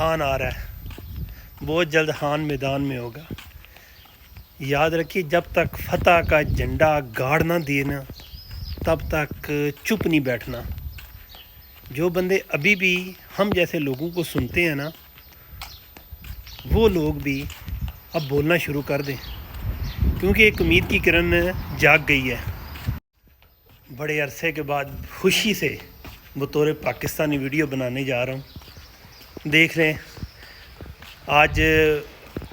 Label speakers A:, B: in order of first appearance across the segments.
A: امتحان آ رہا ہے، بہت جلد ہان میدان میں ہوگا۔ یاد رکھیے جب تک فتح کا جھنڈا گاڑ نہ دینا تب تک چپ نہیں بیٹھنا۔ جو بندے ابھی بھی ہم جیسے لوگوں کو سنتے ہیں نا، وہ لوگ بھی اب بولنا شروع کر دیں، کیونکہ ایک امید کی کرن جاگ گئی ہے۔ بڑے عرصے کے بعد خوشی سے بطور پاکستانی ویڈیو بنانے جا رہا ہوں۔ دیکھ رہے ہیں آج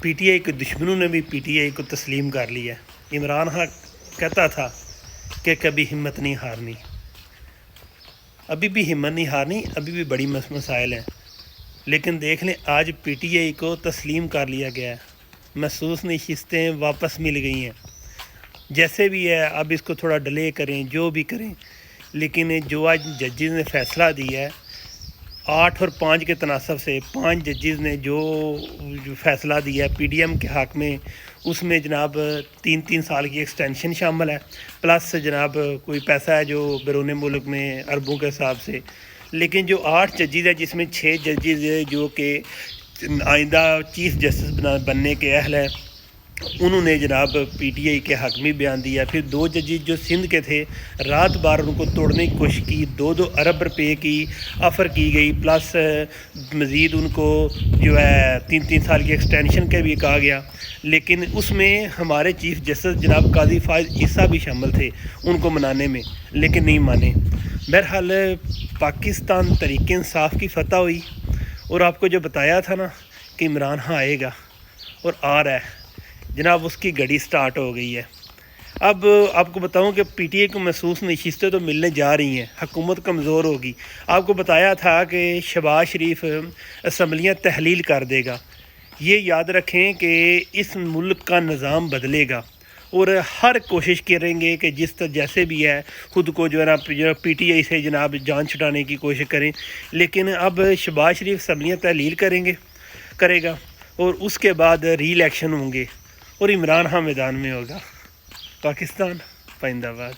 A: پی ٹی آئی کے دشمنوں نے بھی پی ٹی آئی کو تسلیم کر لیا ہے۔ عمران خان کہتا تھا کہ کبھی ہمت نہیں ہارنی، ابھی بھی ہمت نہیں ہارنی، ابھی بھی بڑی مسائل ہیں، لیکن دیکھ لیں آج پی ٹی آئی کو تسلیم کر لیا گیا ہے۔ محسوس نشستیں واپس مل گئی ہیں۔ جیسے بھی ہے اب اس کو تھوڑا ڈیلے کریں، جو بھی کریں، لیکن جو آج ججز نے فیصلہ دیا ہے 8 اور 5 کے تناسب سے، 5 ججز نے جو فیصلہ دیا ہے پی ڈی ایم کے حق میں، اس میں جناب 3 سال کی ایکسٹینشن شامل ہے، پلس جناب کوئی پیسہ ہے جو بیرون ملک میں اربوں کے حساب سے۔ لیکن جو 8 ججز ہیں جس میں 6 ججز جو کہ آئندہ چیف جسٹس بننے کے اہل ہیں، انہوں نے جناب پی ٹی آئی کے حق میں بیان دیا۔ پھر 2 ججز جو سندھ کے تھے، رات بار ان کو توڑنے کی کوشش کی، 2 ارب روپے کی آفر کی گئی، پلس مزید ان کو جو ہے 3 سال کی ایکسٹینشن کا بھی کہا گیا۔ لیکن اس میں ہمارے چیف جسٹس جناب قاضی فائز عیسیٰ بھی شامل تھے ان کو منانے میں، لیکن نہیں مانے۔ بہرحال پاکستان تحریک انصاف کی فتح ہوئی، اور آپ کو جو بتایا تھا نا کہ عمران خان آئے گا اور آ رہا ہے، جناب اس کی گھڑی سٹارٹ ہو گئی ہے۔ اب آپ کو بتاؤں کہ پی ٹی آئی کو محسوس نشستیں تو ملنے جا رہی ہیں، حکومت کمزور ہوگی۔ آپ کو بتایا تھا کہ شہباز شریف اسمبلیاں تحلیل کر دے گا۔ یہ یاد رکھیں کہ اس ملک کا نظام بدلے گا، اور ہر کوشش کریں گے کہ جیسے بھی ہے خود کو جو ہے نا پی ٹی آئی سے جناب جان چھڑانے کی کوشش کریں۔ لیکن اب شہباز شریف اسمبلیاں تحلیل کرے گا، اور اس کے بعد ری الیکشن ہوں گے، اور عمران خان میدان میں ہوگا۔ پاکستان پائندہ باد۔